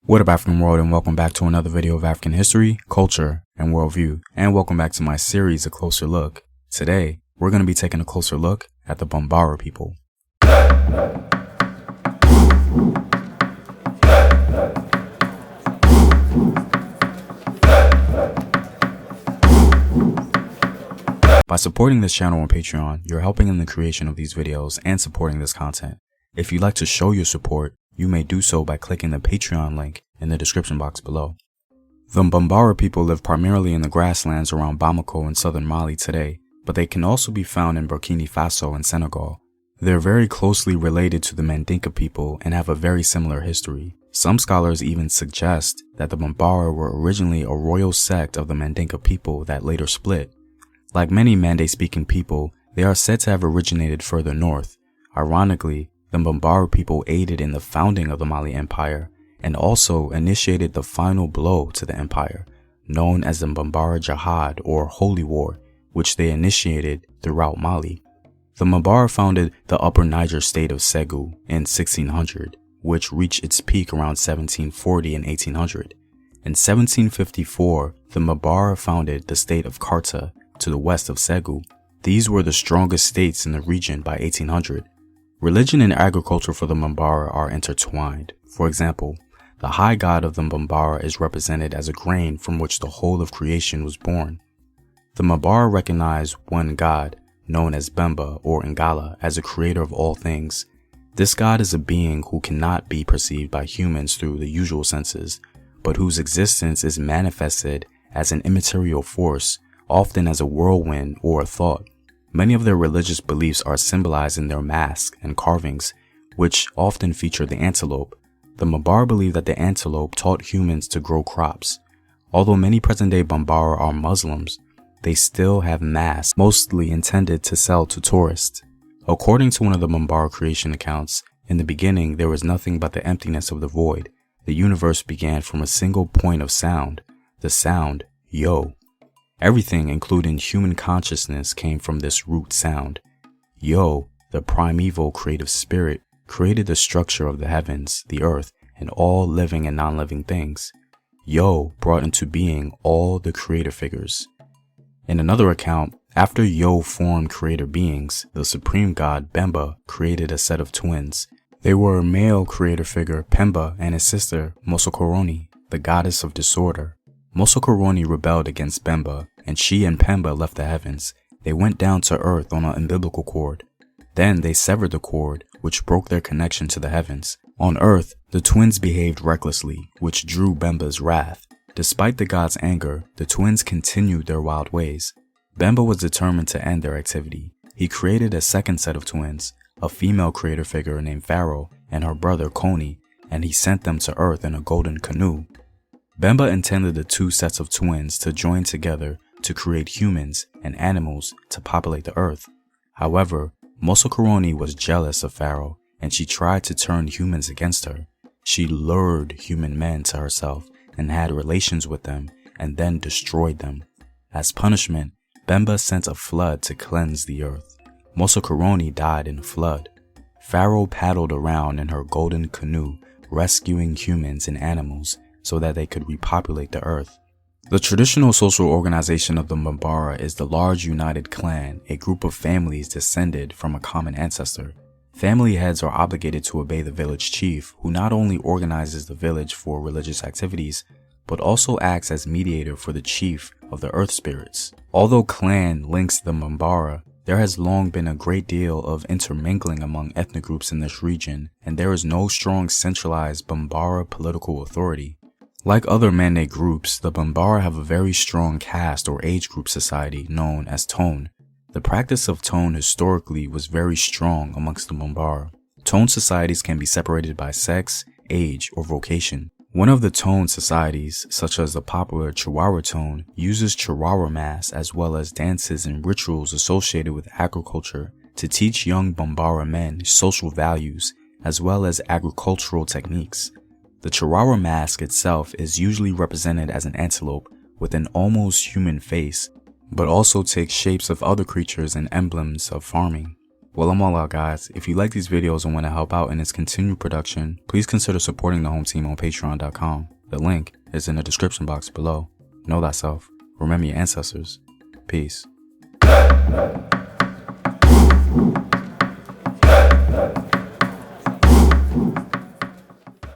What up, African world, and welcome back to another video of African history, culture, and worldview, and welcome back to my series, A Closer Look. Today, we're going to be taking a closer look at the Bambara people. By supporting this channel on Patreon, you're helping in the creation of these videos and supporting this content. If you'd like to show your support, you may do so by clicking the Patreon link in the description box below. The Bambara people live primarily in the grasslands around Bamako in southern Mali today, but they can also be found in Burkina Faso and Senegal. They're very closely related to the Mandinka people and have a very similar history. Some scholars even suggest that the Bambara were originally a royal sect of the Mandinka people that later split. Like many Mande-speaking people, they are said to have originated further north. Ironically, the Bambara people aided in the founding of the Mali Empire and also initiated the final blow to the empire, known as the Bambara Jihad or Holy War, which they initiated throughout Mali. The Bambara founded the Upper Niger state of Ségou in 1600, which reached its peak around 1740 and 1800. In 1754, the Bambara founded the state of Karta to the west of Ségou. These were the strongest states in the region by 1800. Religion and agriculture for the Bambara are intertwined. For example, the high god of the Bambara is represented as a grain from which the whole of creation was born. The Bambara recognize one god, known as Bemba or Ngala, as the creator of all things. This god is a being who cannot be perceived by humans through the usual senses, but whose existence is manifested as an immaterial force, often as a whirlwind or a thought. Many of their religious beliefs are symbolized in their masks and carvings, which often feature the antelope. The Bambara believe that the antelope taught humans to grow crops. Although many present-day Bambara are Muslims, they still have masks, mostly intended to sell to tourists. According to one of the Bambara creation accounts, in the beginning there was nothing but the emptiness of the void. The universe began from a single point of sound, the sound, Yo. Everything, including human consciousness, came from this root sound. Yo, the primeval creative spirit, created the structure of the heavens, the earth, and all living and non-living things. Yo brought into being all the creator figures. In another account, after Yo formed creator beings, the supreme god Bemba created a set of twins. They were a male creator figure, Pemba, and his sister, Mosokoroni, the goddess of disorder. Mosokoroni rebelled against Bemba, and she and Pemba left the heavens. They went down to earth on an umbilical cord. Then they severed the cord, which broke their connection to the heavens. On earth, the twins behaved recklessly, which drew Bemba's wrath. Despite the god's anger, the twins continued their wild ways. Bemba was determined to end their activity. He created a second set of twins, a female creator figure named Pharaoh and her brother Koni, and he sent them to earth in a golden canoe. Bemba intended the two sets of twins to join together to create humans and animals to populate the earth. However, Mosokoroni was jealous of Pharaoh, and she tried to turn humans against her. She lured human men to herself and had relations with them and then destroyed them. As punishment, Bemba sent a flood to cleanse the earth. Mosokoroni died in a flood. Pharaoh paddled around in her golden canoe, rescuing humans and animals so that they could repopulate the earth. The traditional social organization of the Bambara is the large united clan, a group of families descended from a common ancestor. Family heads are obligated to obey the village chief, who not only organizes the village for religious activities, but also acts as mediator for the chief of the earth spirits. Although clan links the Bambara, there has long been a great deal of intermingling among ethnic groups in this region, and there is no strong centralized Bambara political authority. Like other Mande groups, the Bambara have a very strong caste or age group society known as Tone. The practice of Tone historically was very strong amongst the Bambara. Tone societies can be separated by sex, age, or vocation. One of the Tone societies, such as the popular Chihuahua Tone, uses Chihuahua masks as well as dances and rituals associated with agriculture to teach young Bambara men social values as well as agricultural techniques. The Chihuahua mask itself is usually represented as an antelope with an almost human face, but also takes shapes of other creatures and emblems of farming. Well, I'm all out, guys. If you like these videos and want to help out in its continued production, please consider supporting the home team on patreon.com. The link is in the description box below. Know thyself. Remember your ancestors. Peace.